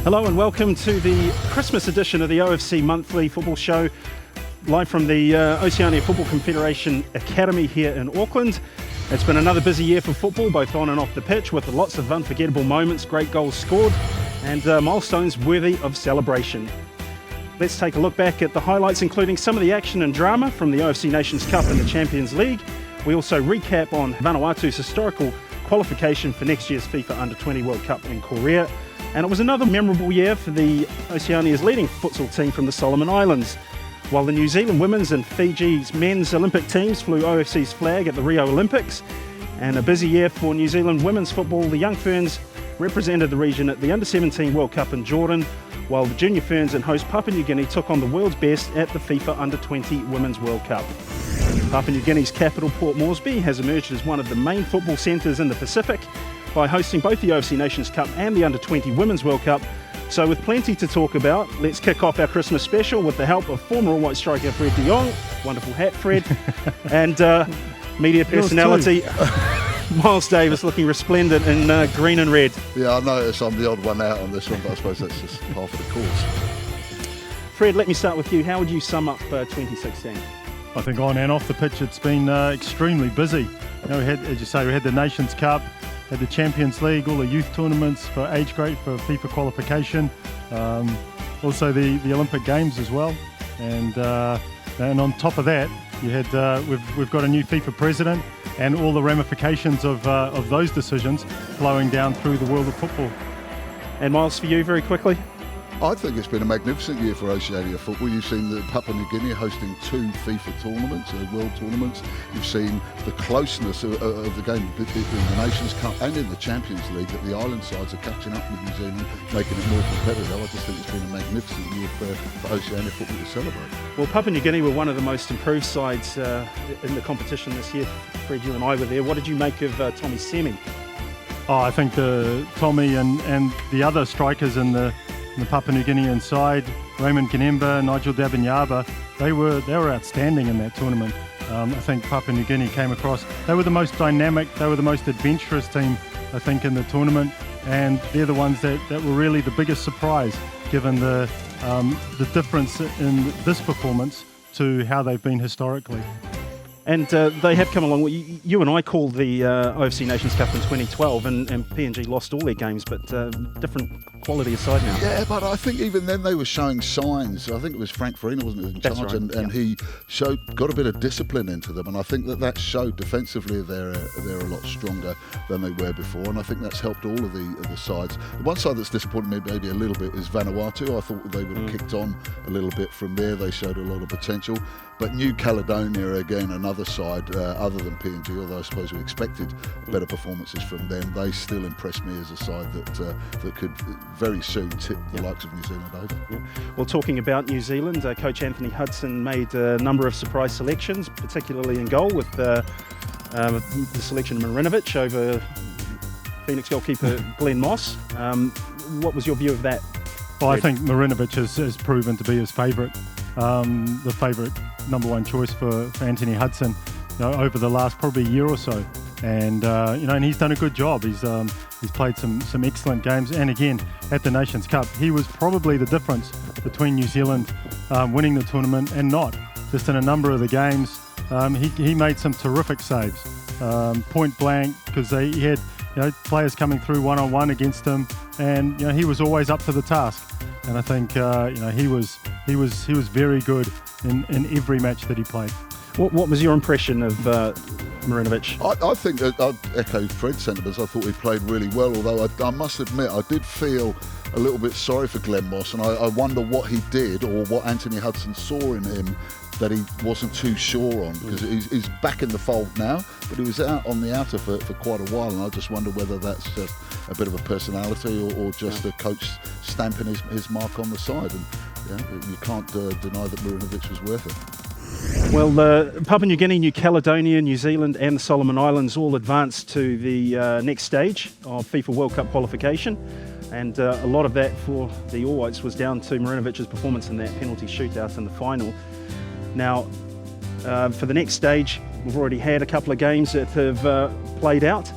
Hello and welcome to the Christmas edition of the OFC Monthly Football Show, live from the Oceania Football Confederation Academy here in Auckland. It's been another busy year for football, both on and off the pitch, with lots of unforgettable moments, great goals scored, and milestones worthy of celebration. Let's take a look back at the highlights, including some of the action and drama from the OFC Nations Cup and the Champions League. We also recap on Vanuatu's historical qualification for next year's FIFA Under-20 World Cup in Korea. And it was another memorable year for the Oceania's leading futsal team from the Solomon Islands. While the New Zealand women's and Fiji's men's Olympic teams flew OFC's flag at the Rio Olympics. And a busy year for New Zealand women's football. The Young Ferns represented the region at the Under-17 World Cup in Jordan, while the Junior Ferns and host Papua New Guinea took on the world's best at the FIFA Under-20 Women's World Cup. Papua New Guinea's capital, Port Moresby, has emerged as one of the main football centres in the Pacific by hosting both the OFC Nations Cup and the Under-20 Women's World Cup. So with plenty to talk about, let's kick off our Christmas special with the help of former All White striker Fred de Jong, wonderful hat Fred, and media personality Miles Davis, looking resplendent in green and red. Yeah, I notice I'm the odd one out on this one, but I suppose that's just half of the course. Fred, let me start with you. How would you sum up 2016? I think on and off the pitch it's been extremely busy. You know, we had, as you say, we had the Nations Cup, had the Champions League, all the youth tournaments for age grade for FIFA qualification, also the Olympic Games as well, and on top of that, you had we've got a new FIFA president and all the ramifications of those decisions flowing down through the world of football. And Miles, for you, very quickly. I think it's been a magnificent year for Oceania football. You've seen the Papua New Guinea hosting 2 FIFA tournaments, world tournaments. You've seen the closeness of the game in the Nations Cup and in the Champions League, that the island sides are catching up with New Zealand, making it more competitive. I just think it's been a magnificent year for Oceania football to celebrate. Well, Papua New Guinea were one of the most improved sides in the competition this year. Fred, you and I were there. What did you make of Tommy Semi? Oh, I think Tommy and the other strikers in the Papua New Guinean side, Raymond Kanemba, Nigel Dabinyaba, they were outstanding in that tournament. I think Papua New Guinea came across, they were the most dynamic, they were the most adventurous team, I think, in the tournament, and they're the ones that were really the biggest surprise, given the difference in this performance to how they've been historically. And they have come along. You and I called the OFC Nations Cup in 2012, and PNG lost all their games, but different quality aside now. Yeah, but I think even then they were showing signs. I think it was Frank Farina, wasn't it, in charge, right, and he got a bit of discipline into them, and I think that showed defensively they're a lot stronger than they were before, and I think that's helped all of the sides. The one side that's disappointed me maybe a little bit is Vanuatu. I thought they would have kicked on a little bit from there. They showed a lot of potential. But New Caledonia, again, another side other than PNG, although I suppose we expected better performances from them, they still impressed me as a side that could very soon tip the likes of New Zealand over. Yeah. Well, talking about New Zealand, Coach Anthony Hudson made a number of surprise selections, particularly in goal with the selection of Marinovic over Phoenix goalkeeper Glenn Moss. What was your view of that? Well, I think Marinovic has proven to be his favourite. The favourite number one choice for Anthony Hudson, over the last probably year or so, and and he's done a good job. He's played some excellent games, and again at the Nations Cup, he was probably the difference between New Zealand winning the tournament and not. Just in a number of the games, he made some terrific saves, point blank, because he had players coming through one-on-one against him, and he was always up to the task. And I think he was very good in every match that he played. What was your impression of Marinovic? I think I'd echo Fred's sentiments. I thought he played really well, although I must admit I did feel a little bit sorry for Glenn Moss, and I wonder what he did or what Anthony Hudson saw in him that he wasn't too sure on, because he's back in the fold now, but he was out on the outer for quite a while, and I just wonder whether that's just a bit of a personality or just a coach stamping his mark on the side. And you can't deny that Marinovic was worth it. Well, Papua New Guinea, New Caledonia, New Zealand and the Solomon Islands all advanced to the next stage of FIFA World Cup qualification. And a lot of that for the All Whites was down to Marinovic's performance in that penalty shootout in the final. Now, for the next stage, we've already had a couple of games that have played out,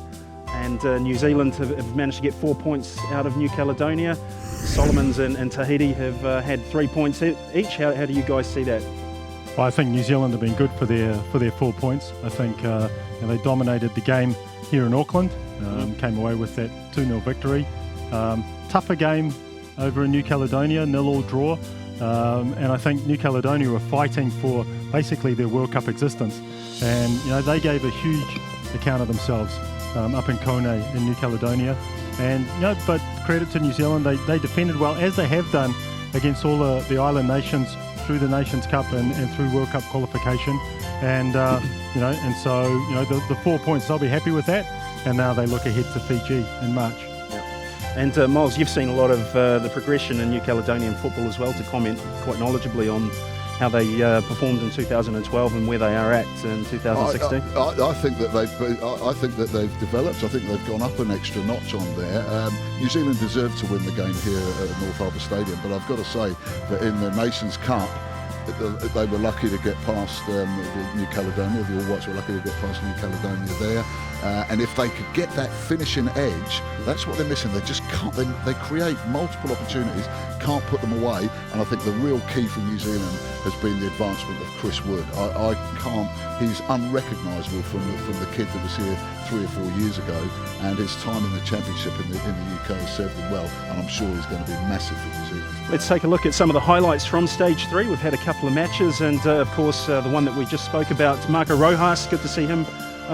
and New Zealand have managed to get 4 points out of New Caledonia. Solomons and Tahiti have had 3 points each. How do you guys see that? Well, I think New Zealand have been good for their 4 points. I think they dominated the game here in Auckland, came away with that 2-0 victory. Tougher game over in New Caledonia, 0-0 draw. And I think New Caledonia were fighting for basically their World Cup existence. And they gave a huge account of themselves up in Kone in New Caledonia. And but credit to New Zealand, they defended well, as they have done against all the island nations through the Nations Cup and through World Cup qualification. And and so the 4 points, they'll be happy with that. And now they look ahead to Fiji in March. And Miles, you've seen a lot of the progression in New Caledonian football as well, to comment quite knowledgeably on how they performed in 2012 and where they are at in 2016. I think that they've developed. I think they've gone up an extra notch on there. New Zealand deserved to win the game here at North Harbour Stadium, but I've got to say that in the Nations Cup, they were lucky to get past New Caledonia. The All Whites were lucky to get past New Caledonia there. And if they could get that finishing edge, that's what they're missing. They just can't. They create multiple opportunities, can't put them away. And I think the real key for New Zealand has been the advancement of Chris Wood. I can't. He's unrecognisable from the kid that was here 3 or 4 years ago. And his time in the Championship in the UK has served him well. And I'm sure he's going to be massive for New Zealand. Let's take a look at some of the highlights from Stage 3. We've had a couple of matches, and of course the one that we just spoke about, Marco Rojas. Good to see him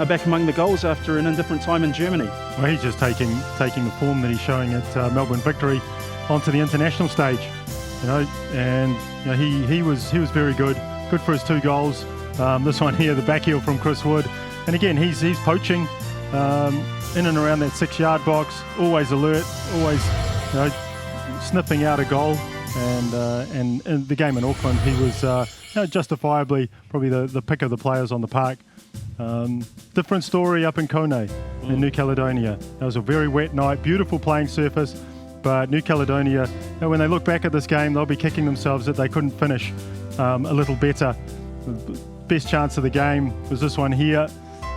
back among the goals after an indifferent time in Germany. Well, he's just taking the form that he's showing at Melbourne Victory onto the international stage. And he was very good for his 2 goals. This one here, the back heel from Chris Wood, and again he's poaching in and around that 6-yard box, always alert, always sniffing out a goal. And in the game in Auckland, he was justifiably probably the pick of the players on the park. Different story up in Kone in New Caledonia. It was a very wet night, beautiful playing surface, but New Caledonia, when they look back at this game, they'll be kicking themselves that they couldn't finish a little better. The best chance of the game was this one here.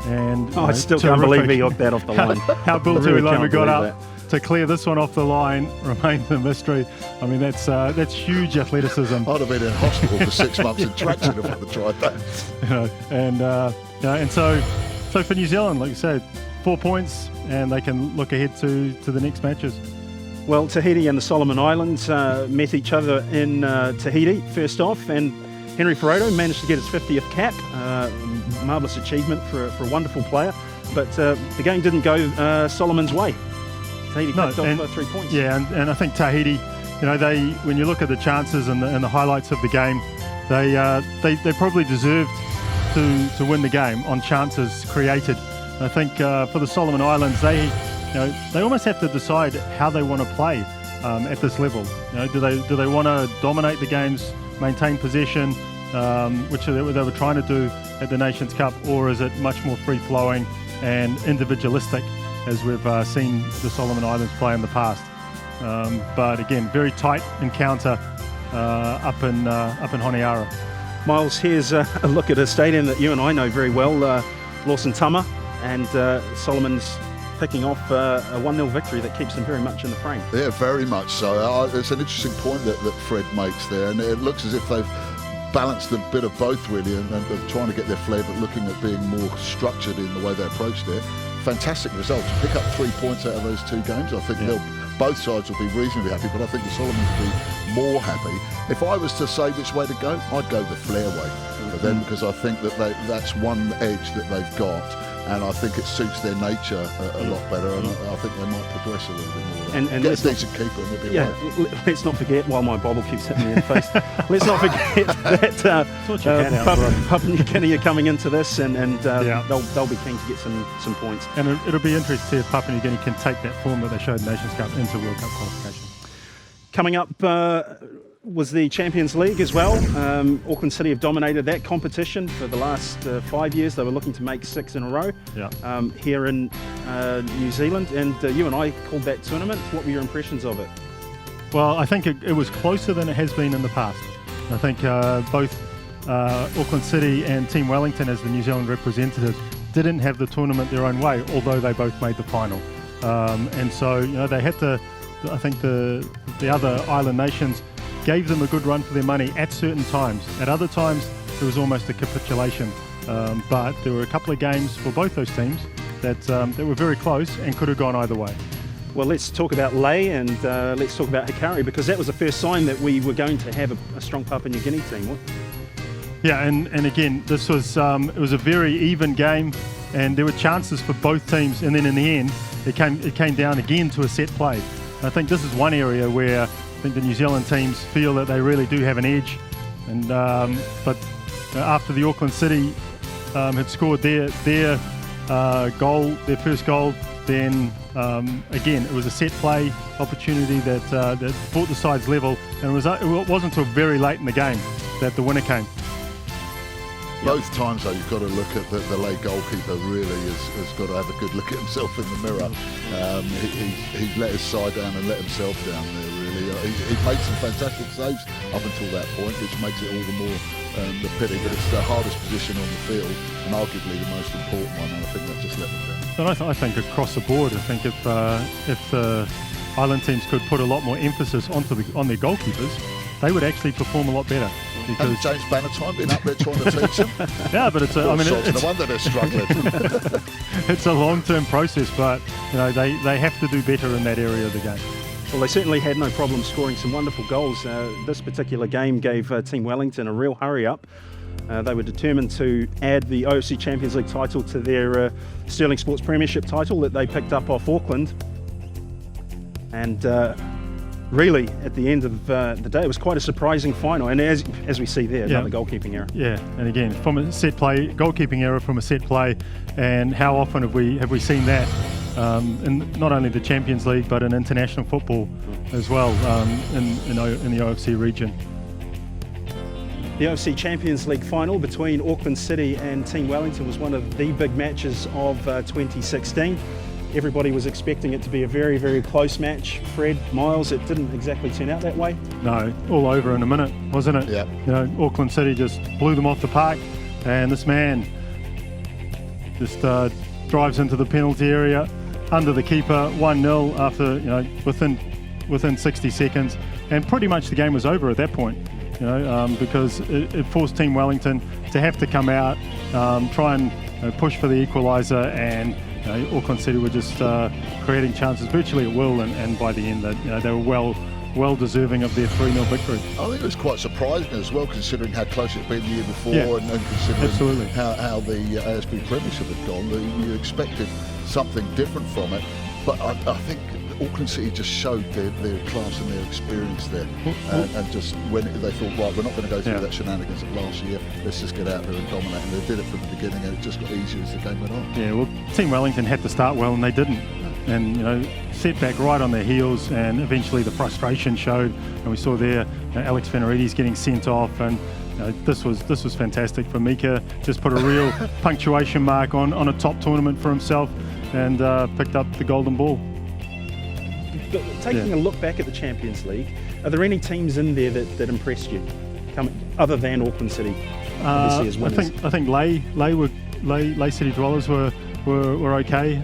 And I still can't believe he hooked that off the line. How Bill Tuiloma got up to clear this one off the line remains a mystery. I mean, that's huge athleticism. I'd have been in hospital for 6 months in traction if I'd have tried that. And so for New Zealand, like you said, 4 points, and they can look ahead to the next matches. Well, Tahiti and the Solomon Islands met each other in Tahiti first off, and Henry Ferreiro managed to get his 50th cap. Marvellous achievement for a wonderful player, but the game didn't go Solomon's way. Tahiti picked off 3 points. Yeah, and I think Tahiti, when you look at the chances and the highlights of the game, they probably deserved to win the game on chances created. And I think for the Solomon Islands, they almost have to decide how they want to play at this level. Do they want to dominate the games, maintain possession, which they were trying to do at the Nations Cup, or is it much more free-flowing and individualistic, as we've seen the Solomon Islands play in the past? But again, very tight encounter up in Honiara. Miles, here's a look at a stadium that you and I know very well, Lawson Tama, and Solomon's picking off a 1-0 victory that keeps them very much in the frame. Yeah, very much so. It's an interesting point that Fred makes there, and it looks as if they've balanced a bit of both really, and they're trying to get their flair, but looking at being more structured in the way they approached it. Fantastic results. Pick up 3 points out of those 2 games. I think both sides will be reasonably happy, but I think the Solomons will be more happy. If I was to say which way to go, I'd go the flair way for them, because I think that that's one edge that they've got, and I think it suits their nature a lot better, and I think they might progress a little bit more. And get a decent keeper and they'll be right. Let's not forget, while my bobble keeps hitting me in the face, let's not forget that Papua New Guinea are coming into this, and they'll be keen to get some points. And it'll be interesting to see if Papua New Guinea can take that form that they showed in the Nations Cup into World Cup qualification. Coming up was the Champions League as well. Auckland City have dominated that competition for the last 5 years. They were looking to make 6 in a row here in New Zealand, and you and I called that tournament. What were your impressions of it? Well, I think it was closer than it has been in the past. I think both Auckland City and Team Wellington, as the New Zealand representatives, didn't have the tournament their own way, although they both made the final. And so, they had to, I think the the other island nations gave them a good run for their money at certain times. At other times, it was almost a capitulation. But there were a couple of games for both those teams that were very close and could have gone either way. Well, let's talk about Lae and let's talk about Hikari, because that was the first sign that we were going to have a strong Papua New Guinea team. Yeah, and again, this was it was a very even game, and there were chances for both teams, and then in the end, it came down again to a set play. And I think this is one area where I think the New Zealand teams feel that they really do have an edge, and but after the Auckland City had scored their goal, their first goal, then again it was a set play opportunity that brought the sides level, and it wasn't until very late in the game that the winner came. Both times, though, you've got to look at the Lae goalkeeper. Really has got to have a good look at himself in the mirror. He let his side down and let himself down there. Really, he made some fantastic saves up until that point, which makes it all the more the pity. But it's the hardest position on the field and arguably the most important one. And I think that just let them down. And I think across the board, I think if the island teams could put a lot more emphasis on their goalkeepers, they would actually perform a lot better. Because James Bannatyne been up there trying to teach them. Yeah, but it's no wonder they're struggling. It's a long-term process, but they have to do better in that area of the game. Well, they certainly had no problem scoring some wonderful goals. This particular game gave Team Wellington a real hurry up. They were determined to add the OFC Champions League title to their Sterling Sports Premiership title that they picked up off Auckland. And really, at the end of the day, it was quite a surprising final. And as we see there, another goalkeeping error. Yeah, and again, from a set play, goalkeeping error from a set play, and how often have we seen that in not only the Champions League but in international football as well in the OFC region. The OFC Champions League final between Auckland City and Team Wellington was one of the big matches of 2016. Everybody was expecting it to be a very, very close match. Fred, Miles, it didn't exactly turn out that way. No, all over in a minute, wasn't it? Yeah. Auckland City just blew them off the park, and this man just drives into the penalty area under the keeper, 1-0 after within 60 seconds, and pretty much the game was over at that point. Because it forced Team Wellington to have to come out, try and push for the equaliser, and Auckland City were just creating chances virtually at will, and by the end, they were well deserving of their 3-0 victory. I think it was quite surprising as well, considering how close it'd been the year before, and considering absolutely how the ASB Premiership had gone. You expected something different from it, but I think Auckland City just showed their class and their experience there, and just when they thought, right, we're not going to go through that shenanigans of last year, let's just get out there and dominate, and they did it from the beginning, and it just got easier as the game went on. Yeah, well, Team Wellington had to start well, and they didn't, and set back right on their heels, and eventually the frustration showed, and we saw there Alex Fenarides getting sent off, and this was fantastic for Mika. Just put a real punctuation mark on a top tournament for himself, and picked up the golden ball. But taking a look back at the Champions League, are there any teams in there that impressed you, other than Auckland City? Obviously as winners. I think Lae City Dwellers were okay.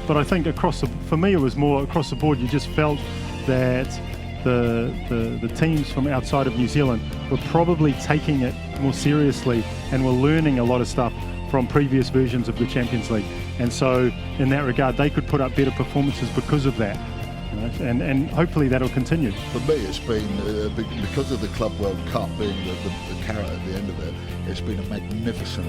But I think for me it was more across the board. You just felt that the teams from outside of New Zealand were probably taking it more seriously and were learning a lot of stuff from previous versions of the Champions League, and so in that regard they could put up better performances because of that, and hopefully that'll continue. For me, it's been because of the Club World Cup being the carrot at the end of it. It's been a magnificent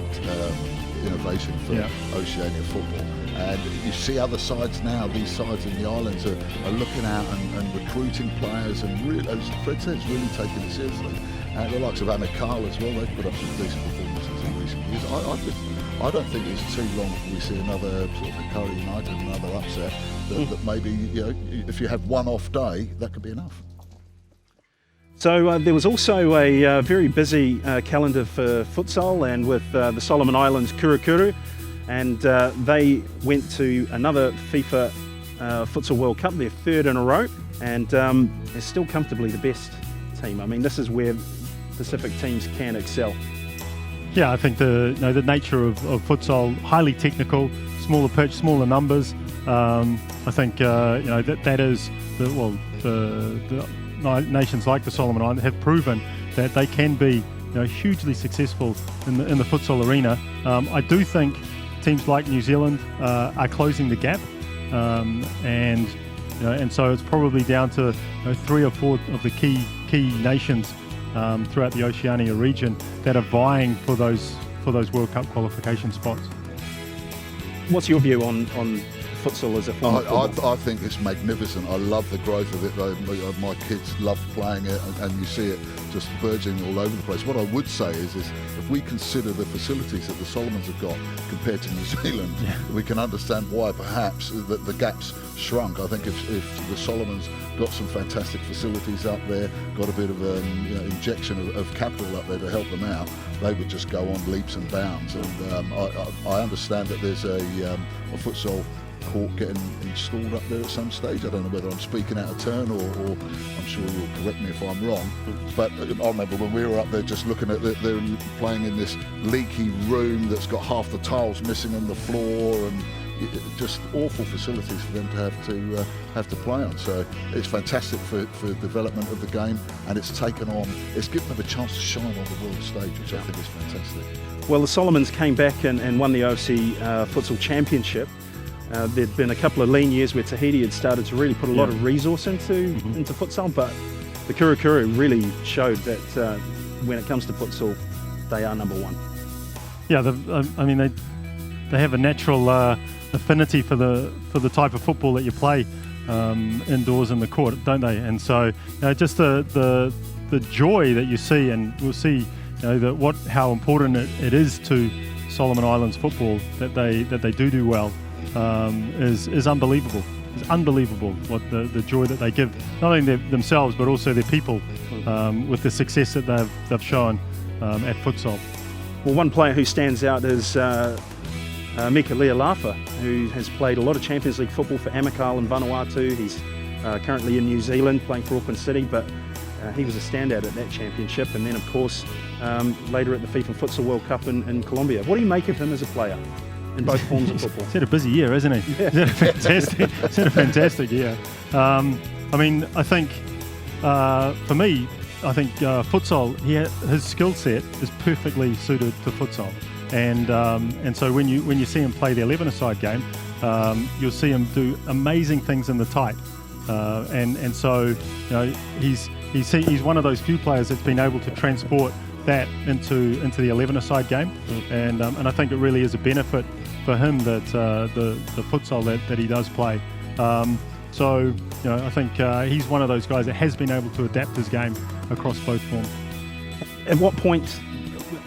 innovation for Oceania football, and you see other sides now. These sides in the islands are looking out and recruiting players, and really, as Fred says, really taking it seriously. And the likes of Anakal as well, they've put up some decent performances in recent years. I don't think it's too long before we see another sort of Hikari United, another upset. That maybe if you have one off day, that could be enough. So there was also a very busy calendar for futsal, and with the Solomon Islands Kurukuru, and they went to another FIFA Futsal World Cup, their third in a row, and they're still comfortably the best team. I mean, this is where Pacific teams can excel. Yeah, I think the nature of futsal, highly technical, smaller pitch, smaller numbers. I think that is nations like the Solomon Islands have proven that they can be hugely successful in the futsal arena. I do think teams like New Zealand are closing the gap, and so it's probably down to 3 or 4 of the key nations throughout the Oceania region that are vying for those World Cup qualification spots. What's your view on futsal as a form of football? I think it's magnificent. I love the growth of it. My kids love playing it, and you see it just burgeoning all over the place. What I would say is if we consider the facilities that the Solomons have got compared to New Zealand, we can understand why perhaps the gaps shrunk. I think if the Solomons got some fantastic facilities up there, got a bit of injection of capital up there to help them out, they would just go on leaps and bounds. And I understand that there's a futsal court getting installed up there at some stage. I don't know whether I'm speaking out of turn or I'm sure you'll correct me if I'm wrong. But I remember when we were up there just looking at they're playing in this leaky room that's got half the tiles missing on the floor, and just awful facilities for them to have to play on. So it's fantastic for development of the game, and it's given them a chance to shine on the world stage, which I think is fantastic. Well, the Solomons came back and won the OFC Futsal Championship. There'd been a couple of lean years where Tahiti had started to really put a lot of resource into futsal, but the Kurukuru really showed that when it comes to futsal, they are number one. Yeah, they have a natural affinity for the type of football that you play indoors in the court, don't they? And so just the joy that you see, and we'll see how important it is to Solomon Islands football that they do well. Is unbelievable. It's unbelievable what the joy that they give, not only themselves but also their people, with the success that they've shown at futsal. Well, one player who stands out is Mika Lealafa, who has played a lot of Champions League football for Amical in Vanuatu. He's currently in New Zealand playing for Auckland City, but he was a standout at that championship, and then of course later at the FIFA Futsal World Cup in Colombia. What do you make of him as a player in both forms of football? He's had a busy year, hasn't he? Yeah. He's had a fantastic year. I think for me, futsal, his skill set is perfectly suited to futsal, and so when you see him play the 11-a-side game, you'll see him do amazing things in the tight, and so he's one of those few players that's been able to transport that into the 11-a-side game, and I think it really is a benefit for him that the futsal that he does play. So I think he's one of those guys that has been able to adapt his game across both forms. At what point,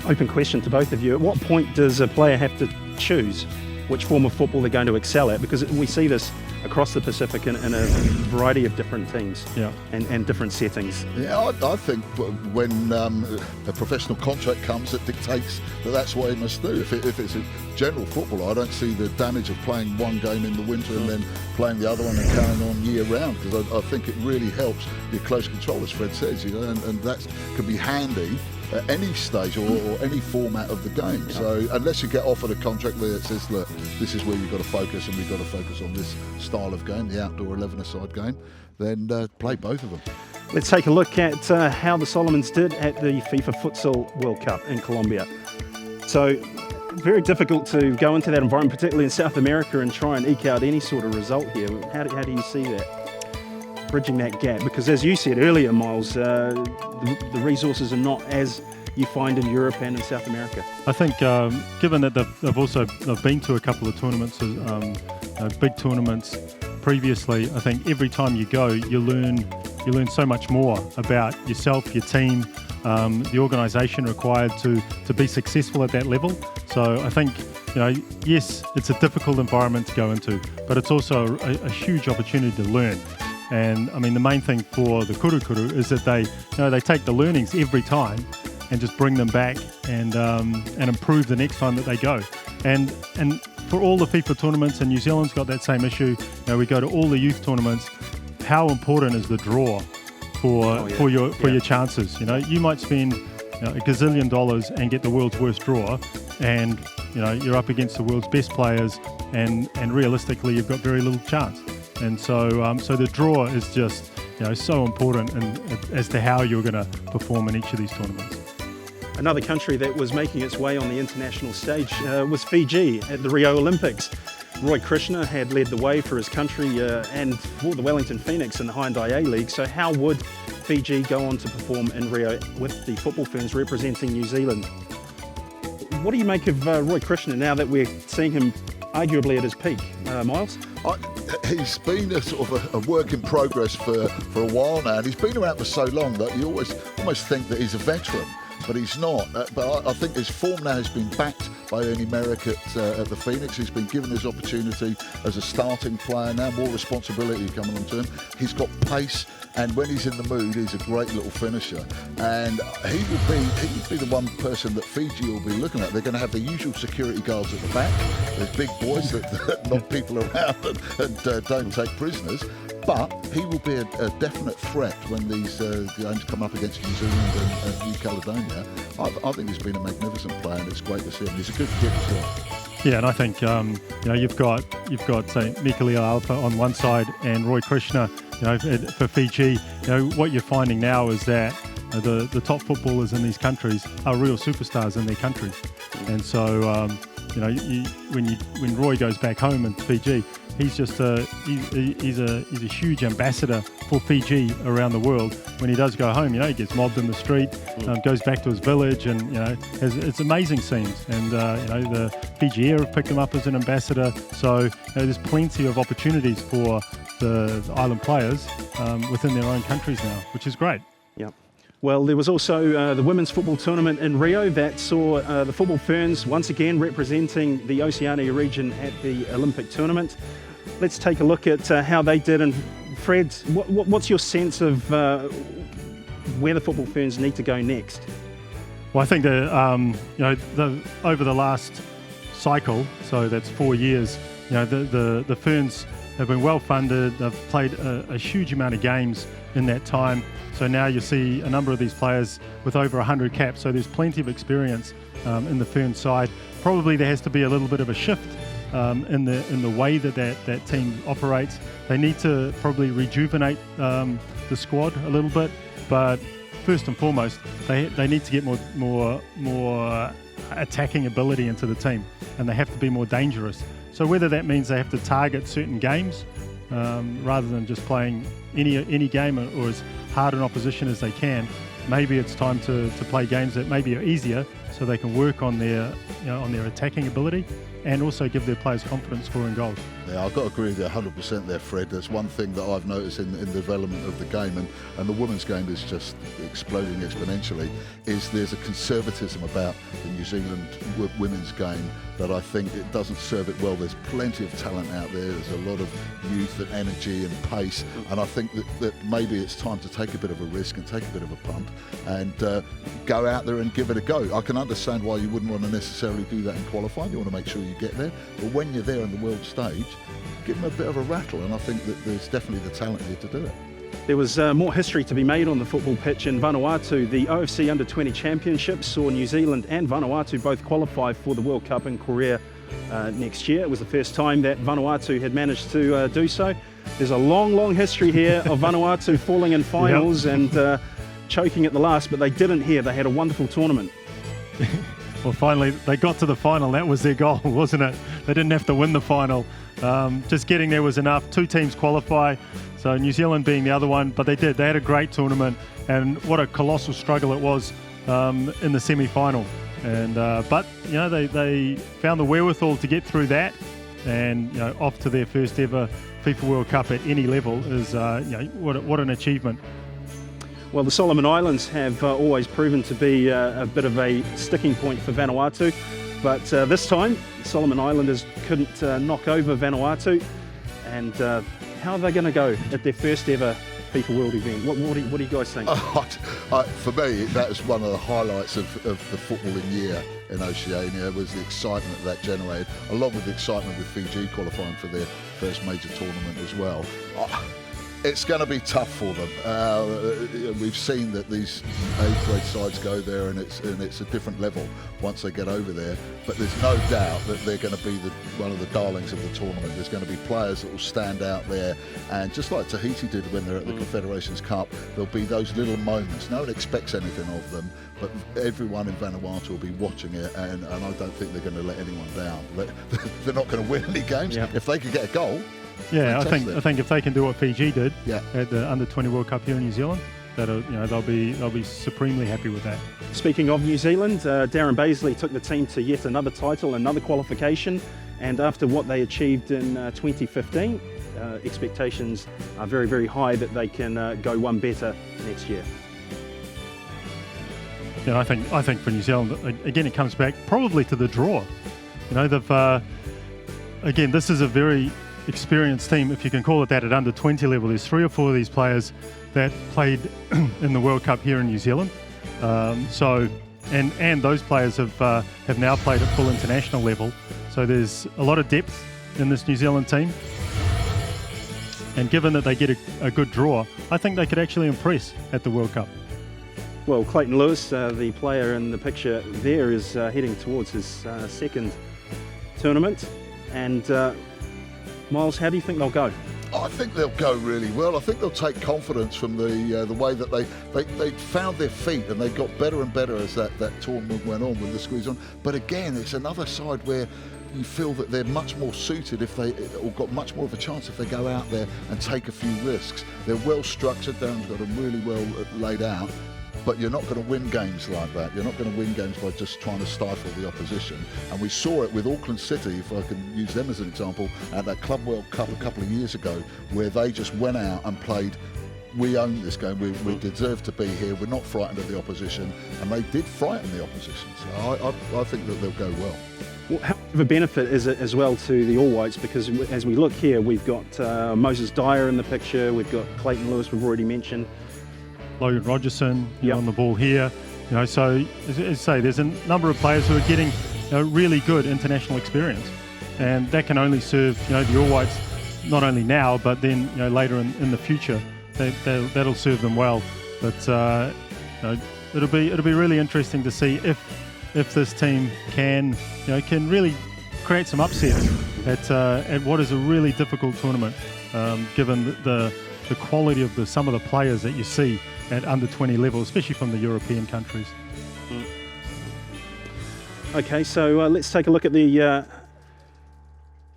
open question to both of you, at what point does a player have to choose which form of football they're going to excel at? Because we see this across the Pacific in a variety of different teams and different settings. Yeah, I think when a professional contract comes that dictates that's what he must do. If it's a general football, I don't see the damage of playing one game in the winter and then playing the other one and carrying on year round, because I think it really helps your close control, as Fred says, and that can be handy at any stage or any format of the game. Yeah. So unless you get offered a contract where it says, look, this is where you've got to focus, and we've got to focus on this style of game, the outdoor 11-a-side game, then play both of them. Let's take a look at how the Solomons did at the FIFA Futsal World Cup in Colombia. So very difficult to go into that environment, particularly in South America, and try and eke out any sort of result here. How do you see that, bridging that gap? Because as you said earlier, Miles, the resources are not as you find in Europe and in South America. I think given that they've been to a couple of tournaments, big tournaments previously, I think every time you go, you learn so much more about yourself, your team, the organisation required to be successful at that level. So I think, yes, it's a difficult environment to go into, but it's also a huge opportunity to learn. And I mean, the main thing for the Kurukuru is that they take the learnings every time and just bring them back and improve the next time that they go. And for all the FIFA tournaments, and New Zealand's got that same issue. We go to all the youth tournaments. How important is the draw for your chances? You might spend $1 gazillion and get the world's worst draw, and you're up against the world's best players, and realistically you've got very little chance. And so the draw is just so important as to how you're going to perform in each of these tournaments. Another country that was making its way on the international stage was Fiji at the Rio Olympics. Roy Krishna had led the way for his country and for the Wellington Phoenix in the Hyundai A League. So how would Fiji go on to perform in Rio with the football ferns representing New Zealand? What do you make of Roy Krishna now that we're seeing him arguably at his peak, Miles? He's been a sort of a work in progress for a while now, and he's been around for so long that you almost think that he's a veteran. But he's not. But I think his form now has been backed by Ernie Merrick at the Phoenix. He's been given his opportunity as a starting player now, more responsibility coming onto him. He's got pace, and when he's in the mood, he's a great little finisher. And he will be the one person that Fiji will be looking at. They're going to have the usual security guards at the back. There's big boys that knock people around and don't take prisoners. But he will be a definite threat when these games come up against New Zealand and New Caledonia. I think he's been a magnificent player, and it's great to see him. He's a good kid as well. Yeah, and I think you've got say Mikaeli Alpa on one side and Roy Krishna. For Fiji, what you're finding now is that the top footballers in these countries are real superstars in their countries, and so when Roy goes back home in Fiji, he's just he's a huge ambassador for Fiji around the world. When he does go home, he gets mobbed in the street, goes back to his village, and it's amazing scenes. And the Fiji Air have picked him up as an ambassador. So there's plenty of opportunities for the island players within their own countries now, which is great. Yeah. Well, there was also the women's football tournament in Rio that saw the football ferns once again representing the Oceania region at the Olympic tournament. Let's take a look at how they did. And Fred, what's your sense of where the football ferns need to go next? Well, I think that over the last cycle, so that's 4 years, the ferns have been well funded. They've played a huge amount of games in that time. So now you see a number of these players with over 100 caps. So there's plenty of experience in the Fern side. Probably there has to be a little bit of a shift in the way that team operates. They need to probably rejuvenate the squad a little bit. But first and foremost, they need to get more attacking ability into the team, and they have to be more dangerous. So whether that means they have to target certain games rather than just playing any game or as hard an opposition as they can, maybe it's time to play games that maybe are easier, so they can work on their attacking ability and also give their players confidence scoring goals. Yeah, I've got to agree with you 100% there, Fred. There's one thing that I've noticed in the development of the game, and the women's game is just exploding exponentially, is there's a conservatism about the New Zealand women's game that I think it doesn't serve it well. There's plenty of talent out there. There's a lot of youth and energy and pace, and I think that maybe it's time to take a bit of a risk and take a bit of a punt and go out there and give it a go. I can understand why you wouldn't want to necessarily do that in qualifying. You want to make sure you get there, but when you're there on the world stage, give them a bit of a rattle, and I think that there's definitely the talent here to do it. There was more history to be made on the football pitch in Vanuatu. The OFC Under-20 Championships saw New Zealand and Vanuatu both qualify for the World Cup in Korea next year. It was the first time that Vanuatu had managed to do so. There's a long history here of Vanuatu falling in finals and choking at the last, but they didn't here. They had a wonderful tournament. Well, finally, they got to the final. That was their goal, wasn't it? They didn't have to win the final. Just getting there was enough. 2 teams qualify, so New Zealand being the other one, but they did. They had a great tournament, and what a colossal struggle it was in the semi-final. And but they found the wherewithal to get through that, and off to their first ever FIFA World Cup at any level is what an achievement. Well, the Solomon Islands have always proven to be a bit of a sticking point for Vanuatu, but this time Solomon Islanders couldn't knock over Vanuatu. And how are they going to go at their first ever FIFA World event? What do you guys think? For me, that was one of the highlights of the footballing year in Oceania, was the excitement that generated, along with the excitement with Fiji qualifying for their first major tournament as well. It's going to be tough for them. We've seen that these A-grade sides go there, and it's a different level once they get over there. But there's no doubt that they're going to be one of the darlings of the tournament. There's going to be players that will stand out there, and just like Tahiti did when they're at the Confederations Cup, there'll be those little moments. No one expects anything of them, but everyone in Vanuatu will be watching it, and I don't think they're going to let anyone down. They're not going to win any games. Yep. If they could get a goal. Yeah, fantastic. I think if they can do what Fiji did Yeah. at the Under-20 World Cup here in New Zealand, they'll be supremely happy with that. Speaking of New Zealand, Darren Baisley took the team to yet another title, another qualification, and after what they achieved in 2015, expectations are very, very high that they can go one better next year. I think for New Zealand, again, it comes back probably to the draw. They've again, this is a very experienced team, if you can call it that, at under-20 level. There's 3 or 4 of these players that played in the World Cup here in New Zealand. And those players have now played at full international level. So there's a lot of depth in this New Zealand team. And given that they get a good draw, I think they could actually impress at the World Cup. Well, Clayton Lewis, the player in the picture there, is heading towards his second tournament. And Miles, how do you think they'll go? I think they'll go really well. I think they'll take confidence from the way that they found their feet, and they got better and better as that tournament went on with the squeeze on. But again, it's another side where you feel that they're much more suited or got much more of a chance if they go out there and take a few risks. They're well structured. Darren's got them really well laid out. But you're not going to win games like that. You're not going to win games by just trying to stifle the opposition. And we saw it with Auckland City, if I can use them as an example, at that Club World Cup a couple of years ago, where they just went out and played, we own this game, we deserve to be here, we're not frightened of the opposition. And they did frighten the opposition. So I think that they'll go well. Well, how much of a benefit is it as well to the All Whites? Because as we look here, we've got Moses Dyer in the picture, we've got Clayton Lewis, we've already mentioned. Logan Rogerson on the ball here. So as I say, there's a number of players who are getting really good international experience, and that can only serve the All Whites not only now but then later in the future. That'll serve them well. But it'll be really interesting to see if this team can really create some upsets at what is a really difficult tournament, given the quality of some of the players that you see at under-20 level, especially from the European countries. Okay, so let's take a look at the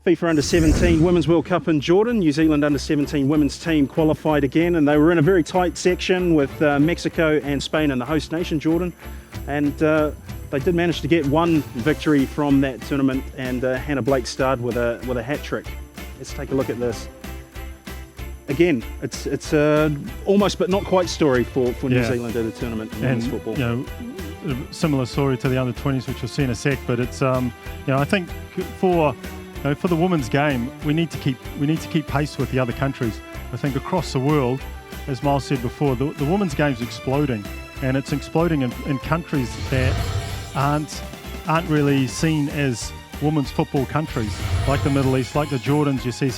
FIFA Under-17 Women's World Cup in Jordan. New Zealand Under-17 women's team qualified again, and they were in a very tight section with Mexico and Spain and the host nation, Jordan. And they did manage to get one victory from that tournament, and Hannah Blake starred with a hat-trick. Let's take a look at this. Again, it's almost but not quite story for New Zealand at a tournament in women's football. A similar story to the under-20s, which we'll see in a sec. But it's I think for the women's game, we need to keep pace with the other countries. I think across the world, as Miles said before, the women's game's exploding, and it's exploding in countries that aren't really seen as women's football countries, like the Middle East, like the Jordans. You see,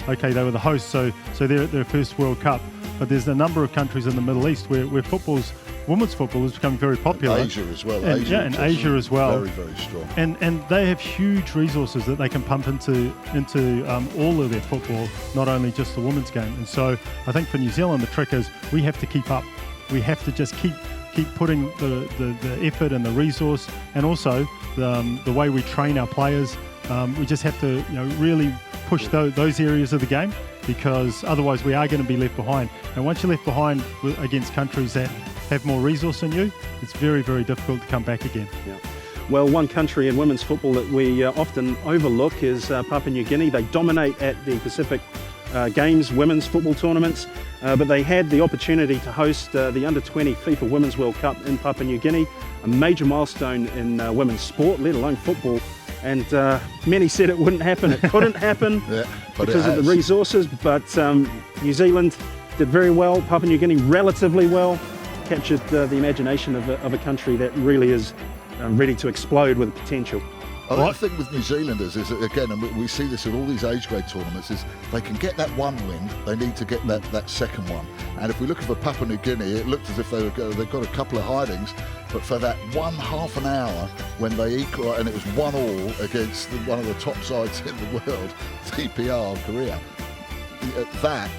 okay, they were the hosts, so they're at their first World Cup. But there's a number of countries in the Middle East where women's football is becoming very popular. Asia as well. And Asia as well. Very, very strong. And they have huge resources that they can pump into all of their football, not only just the women's game. And so I think for New Zealand, the trick is we have to keep up. We have to just keep putting the effort and the resource, and also the way we train our players. We just have to really push those areas of the game, because otherwise we are going to be left behind. And once you're left behind against countries that have more resource than you, it's very, very difficult to come back again. Yeah. Well, one country in women's football that we often overlook is Papua New Guinea. They dominate at the Pacific Games women's football tournaments, but they had the opportunity to host the Under-20 FIFA Women's World Cup in Papua New Guinea, a major milestone in women's sport, let alone football. And many said it wouldn't happen, it couldn't happen because of the resources, but New Zealand did very well, Papua New Guinea relatively well, captured the imagination of a country that really is ready to explode with potential. I think the thing with New Zealanders is, again, and we see this in all these age grade tournaments, is they can get that one win, they need to get that second one. And if we look at the Papua New Guinea, it looked as if they've got a couple of hidings, but for that half an hour when they equal, and it was 1-1 against one of the top sides in the world, TPR of Korea, that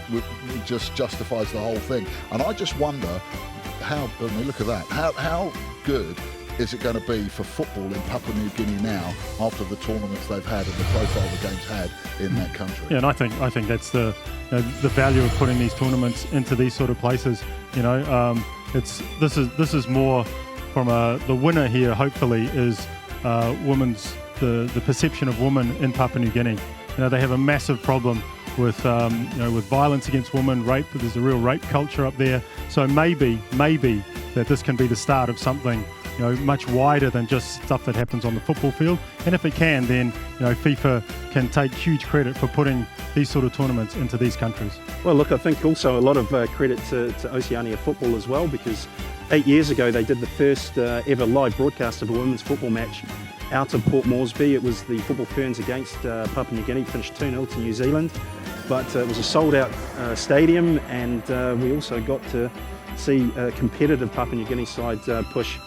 just justifies the whole thing. And I just wonder look at that, how good is it going to be for football in Papua New Guinea now after the tournaments they've had and the profile the game's had in that country? Yeah, and I think that's the value of putting these tournaments into these sort of places. This is more from the winner here. Hopefully, is the perception of women in Papua New Guinea. They have a massive problem with with violence against women, rape. There's a real rape culture up there. So maybe that this can be the start of something much wider than just stuff that happens on the football field. And if it can, then FIFA can take huge credit for putting these sort of tournaments into these countries. Well, look, I think also a lot of credit to Oceania Football as well, because 8 years ago they did the first ever live broadcast of a women's football match out of Port Moresby. It was the Football Ferns against Papua New Guinea, finished 2-0 to New Zealand, but it was a sold-out stadium, and we also got to see a competitive Papua New Guinea side push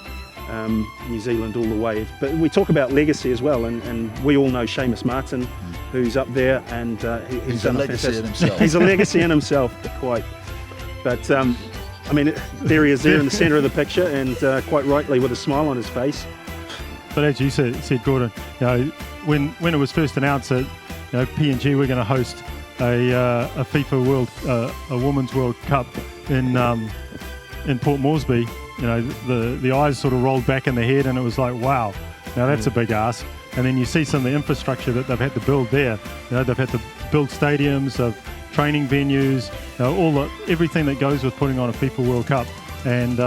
New Zealand all the way. But we talk about legacy as well, and we all know Seamus Martin, who's up there, and he's a legacy in himself. He's a legacy in himself, quite. But there he is there in the centre of the picture, and quite rightly with a smile on his face. But as you said, Gordon, when it was first announced that PNG were going to host a FIFA a Women's World Cup in Port Moresby, the eyes sort of rolled back in the head, and it was like, wow, now that's a big ask. And then you see some of the infrastructure that they've had to build there. They've had to build stadiums, of training venues, everything that goes with putting on a FIFA World Cup. And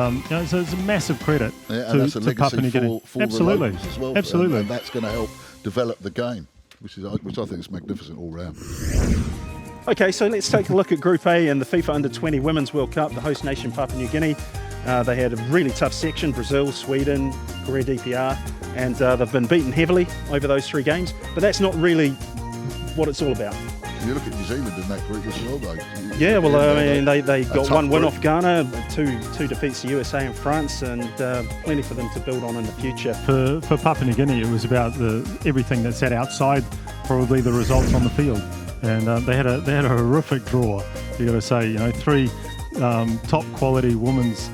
so it's a massive credit to Papua New Guinea. For Absolutely, the locals as well, absolutely, and that's going to help develop the game, which I think is magnificent all round. Okay, so let's take a look at Group A and the FIFA Under-20 Women's World Cup. The host nation, Papua New Guinea. They had a really tough section: Brazil, Sweden, Korea, DPR, and they've been beaten heavily over those 3 games. But that's not really what it's all about. You look at New Zealand in that group as well, though. Yeah, well, they got one win off Ghana, two defeats to USA and France, and plenty for them to build on in the future. For Papua New Guinea, it was about everything that sat outside probably the results on the field, and they had a horrific draw. You got to say, 3 top quality women's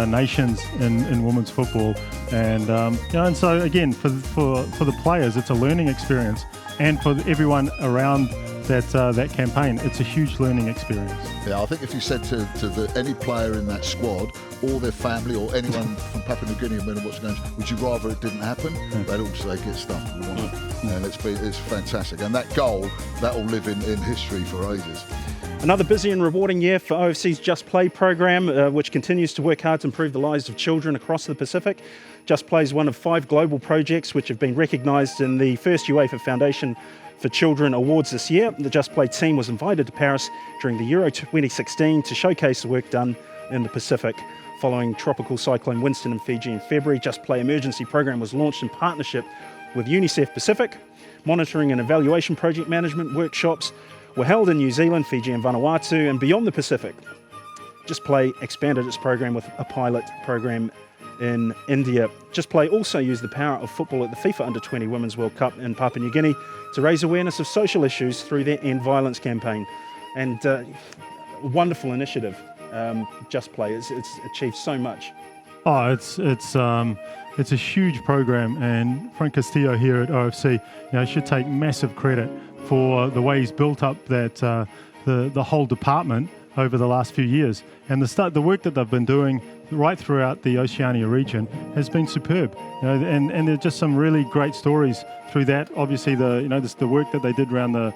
nations in women's football, and and so again for the players, it's a learning experience, and for everyone around that campaign, it's a huge learning experience. Yeah, I think if you said to any player in that squad, or their family, or anyone from Papua New Guinea and what's going on, would you rather it didn't happen? They'd all say, get stuffed, we want it. And it's fantastic. And that goal, that will live in history for ages. Another busy and rewarding year for OFC's Just Play program, which continues to work hard to improve the lives of children across the Pacific. Just Play is one of 5 global projects which have been recognised in the first UEFA Foundation for Children Awards this year. The Just Play team was invited to Paris during the Euro 2016 to showcase the work done in the Pacific. Following Tropical Cyclone Winston in Fiji in February, Just Play emergency program was launched in partnership with UNICEF Pacific. Monitoring and evaluation project management workshops were held in New Zealand, Fiji and Vanuatu, and beyond the Pacific. Just Play expanded its program with a pilot program in India. Just Play also used the power of football at the FIFA Under-20 Women's World Cup in Papua New Guinea to raise awareness of social issues through their End Violence campaign. And a wonderful initiative, Just Play. It's achieved so much. Oh, it's a huge program, and Frank Castillo here at OFC, should take massive credit for the way he's built up that the whole department over the last few years. And the work that they've been doing right throughout the Oceania region has been superb. And there are just some really great stories through that. Obviously, the work that they did around the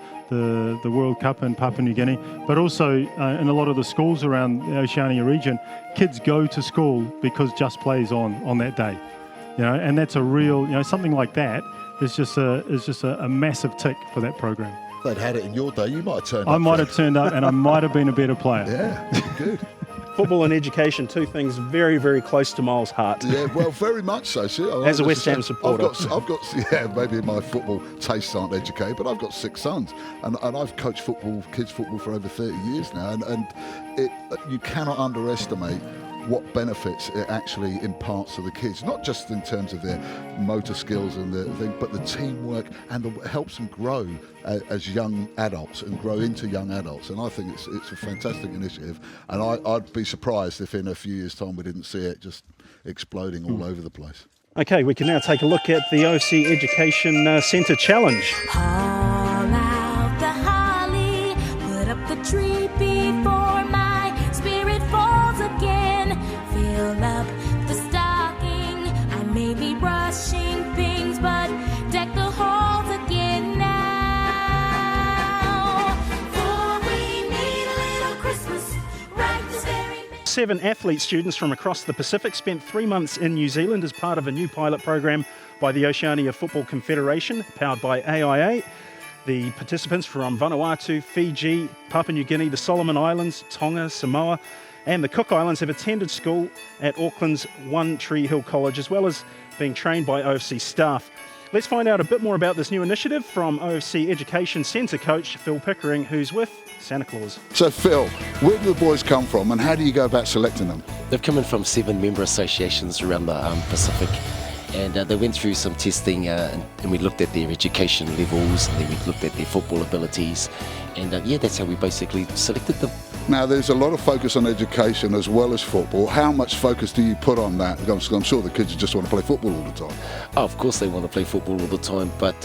World Cup in Papua New Guinea, but also in a lot of the schools around the Oceania region, kids go to school because Just Play's on that day. And that's a real, something like that is just a massive tick for that program. If they'd had it in your day, you might have turned up. I might have turned up, and I might have been a better player. Yeah, good. Football and education, two things very, very close to Miles' heart. Yeah, well, very much so. See, As a West Ham supporter. I've got, yeah, maybe my football tastes aren't educated, but I've got 6 sons, and I've coached kids football for over 30 years now, and you cannot underestimate what benefits it actually imparts to the kids, not just in terms of their motor skills and the thing, but the teamwork, and helps them grow as young adults and grow into young adults. And I think it's a fantastic initiative, and I'd be surprised if in a few years' time we didn't see it just exploding all over the place. Okay, we can now take a look at the OFC Education Centre Challenge. Haul out the holly, put up the tree before my spirit falls again. Fill up the stocking, I may be rushing things, but deck the halls again now. For we need a little Christmas right this very minute. 7 athlete students from across the Pacific spent 3 months in New Zealand as part of a new pilot program by the Oceania Football Confederation, powered by AIA. The participants from Vanuatu, Fiji, Papua New Guinea, the Solomon Islands, Tonga, Samoa, and the Cook Islands have attended school at Auckland's One Tree Hill College, as well as being trained by OFC staff. Let's find out a bit more about this new initiative from OFC Education Centre coach Phil Pickering, who's with Santa Claus. So Phil, where do the boys come from, and how do you go about selecting them? They've come in from 7 member associations around the Pacific, and they went through some testing, and we looked at their education levels, and then we looked at their football abilities, and that's how we basically selected them. Now, there's a lot of focus on education as well as football. How much focus do you put on that? Because I'm sure the kids just want to play football all the time. Oh, of course they want to play football all the time, but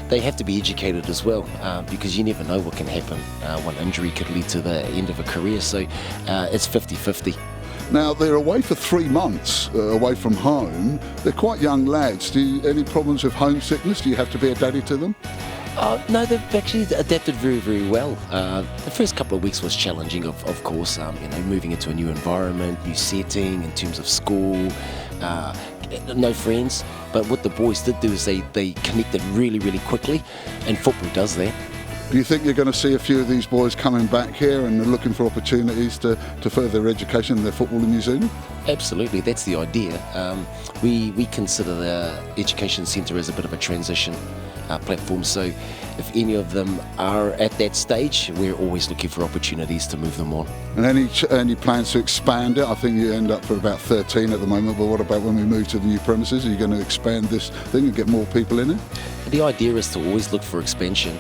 they have to be educated as well, because you never know what can happen. One injury could lead to the end of a career, so it's 50-50. Now, they're away for 3 months, away from home. They're quite young lads. Any problems with homesickness? Do you have to be a daddy to them? No, they've actually adapted very, very well. The first couple of weeks was challenging, of course, moving into a new environment, new setting in terms of school, no friends. But what the boys did do is they connected really, really quickly, and football does that. Do you think you're going to see a few of these boys coming back here and looking for opportunities to further their education and their football in New Zealand? Absolutely, that's the idea. We consider the Education Centre as a bit of a transition platform, so if any of them are at that stage, we're always looking for opportunities to move them on. And any plans to expand it? I think you end up for about 13 at the moment, but what about when we move to the new premises? Are you going to expand this thing and get more people in it? The idea is to always look for expansion,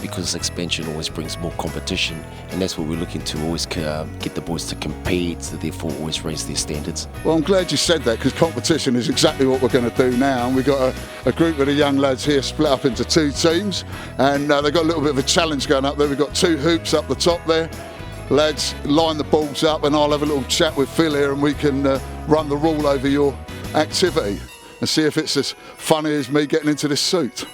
because expansion always brings more competition, and that's what we're looking to always get the boys to compete, so therefore always raise their standards. Well, I'm glad you said that, because competition is exactly what we're going to do now. And we've got a group of the young lads here split up into 2 teams, and they've got a little bit of a challenge going up there. We've got 2 hoops up the top there. Lads, line the balls up, and I'll have a little chat with Phil here, and we can run the rule over your activity and see if it's as funny as me getting into this suit.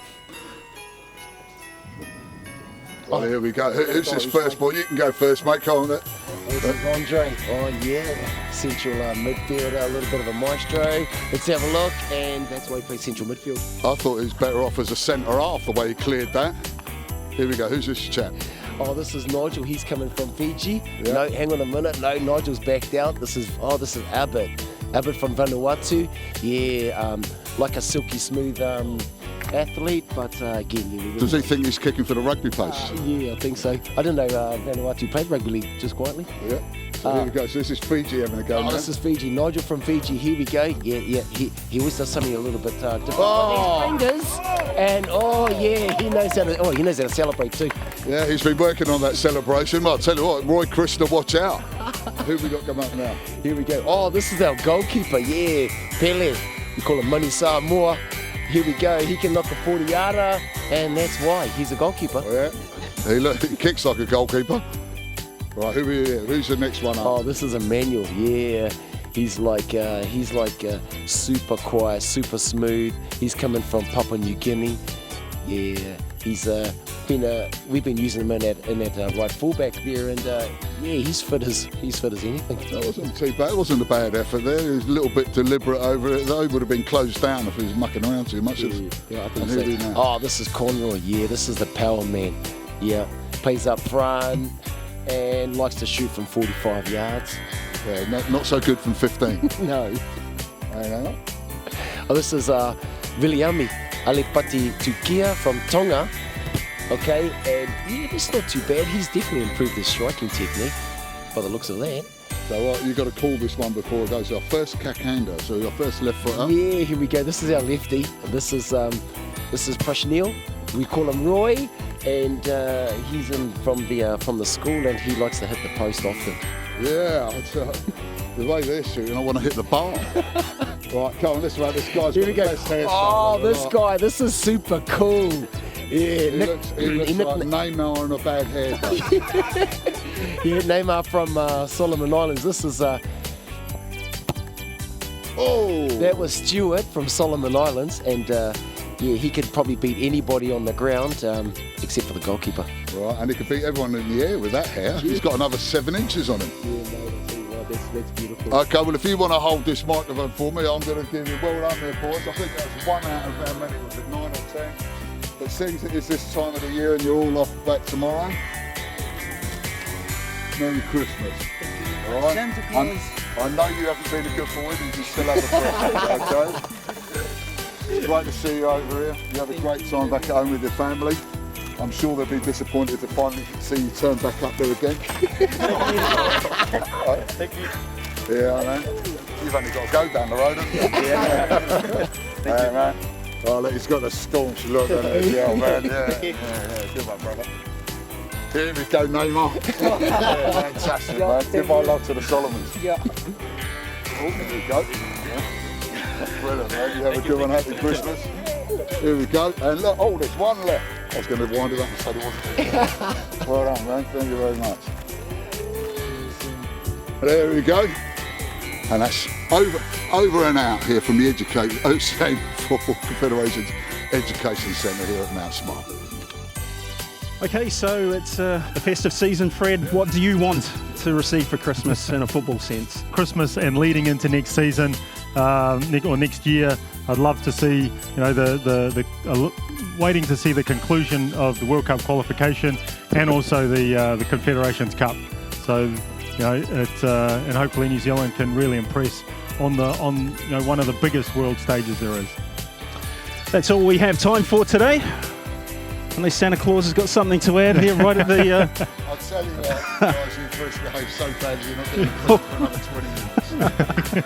Oh, here we go. Who's this first ball? You can go first, mate. Come on. This is Andre. Oh, yeah. Central midfielder, a little bit of a maestro. Let's have a look, and that's why he plays central midfield. I thought he was better off as a centre half, the way he cleared that. Here we go. Who's this chap? Oh, this is Nigel. He's coming from Fiji. Yeah. No, hang on a minute. No, Nigel's backed out. This is Abbott. Abbott from Vanuatu. Yeah, like a silky smooth athlete, but again, Does he think he's kicking for the rugby place? Yeah, I think so. I didn't know Vanuatu played rugby league, just quietly. Yeah. So here we go. So this is Fiji having a go now. This is Fiji. Nigel from Fiji. Here we go. Yeah. He always does something a little bit different with his fingers. And he knows how to celebrate too. Yeah, he's been working on that celebration. Well, I'll tell you what, Roy Krishna, watch out. Who have we got come up now? Here we go. Oh, this is our goalkeeper. Yeah, Pele. We call him Mani Samoa. Here we go. He can knock a 40-yarder, and that's why he's a goalkeeper. Oh, yeah. He kicks like a goalkeeper. Right, who's the next one up? Oh, this is Emmanuel. Yeah, he's like super quiet, super smooth. He's coming from Papua New Guinea. Yeah, we've been using him in that right fullback there, and he's fit as anything. That wasn't too bad. It wasn't a bad effort there. He was a little bit deliberate over it, though. He would have been closed down if he was mucking around too much. Yeah, I think so. Oh, this is Conroy. Yeah, this is the power man. Yeah, plays up front. and likes to shoot from 45 yards. Yeah, not so good from 15. No. Hang on. Oh, this is Viliami Alepati Tukia from Tonga. Okay, and yeah, it's not too bad. He's definitely improved his striking technique by the looks of that. So you've got to call this one before it goes. Our first cack-hander, so your first left foot up. Yeah, here we go. This is our lefty. This is Prashnil. We call him Roy, and he's in from the school, and he likes to hit the post often. Yeah, the way they're shooting, I want to hit the bar. Right, come on, this way. This guy's Here got we the go. best hairstyle. Oh, this Right. guy, this is super cool. Yeah, He looks like Neymar in a bad haircut. yeah, Neymar from Solomon Islands. This is Oh! that was Stuart from Solomon Islands, and yeah, he could probably beat anybody on the ground except for the goalkeeper. Right, and he could beat everyone in the air with that hair. He's got another 7 inches on him. Yeah, that's beautiful. Okay, well, if you want to hold this microphone for me, I'm going to give you well done there, boys. I think that's 1 out of how many was it, 9 or 10? But seeing it is this time of the year and you're all off back tomorrow, Merry Christmas. All right? Santa Claus. I know you haven't been a good boy, but you still have a present, okay? It's great to see you over here. You have a great time back at home with your family. I'm sure they'll be disappointed to finally see you turn back up there again. Thank you. Yeah, I know. You've only got to go down the road, haven't you? Yeah. Yeah, man. Oh, look, he's got a staunch look on it as well, man. Yeah. Good one, brother. Here we go, Neymar. Yeah, fantastic, man. Give my love to the Solomons. Yeah. Oh, here we go. Yeah. Brilliant, man. You have a good one. Happy Christmas. Here we go. And look, oh, there's one left. I was going to wind it up and say there wasn't. Well done, man. Thank you very much. There we go. And that's over and out here from the OFC Football Confederation's Education Centre here at Mount Smart. Okay, so it's the festive season, Fred. What do you want to receive for Christmas in a football sense? Christmas and leading into next season or next year, I'd love to see, waiting to see the conclusion of the World Cup qualification and also the Confederations Cup. So, and hopefully New Zealand can really impress on one of the biggest world stages there is. That's all we have time for today. Unless Santa Claus has got something to add here right at the... I'll tell you what, guys, you first behave so badly you're not getting close for another 20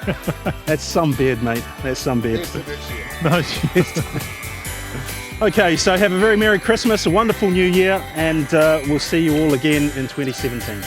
minutes. That's some beard, mate. That's some beard. Here's the next year. No, cheers. Okay, so have a very Merry Christmas, a wonderful New Year, and we'll see you all again in 2017.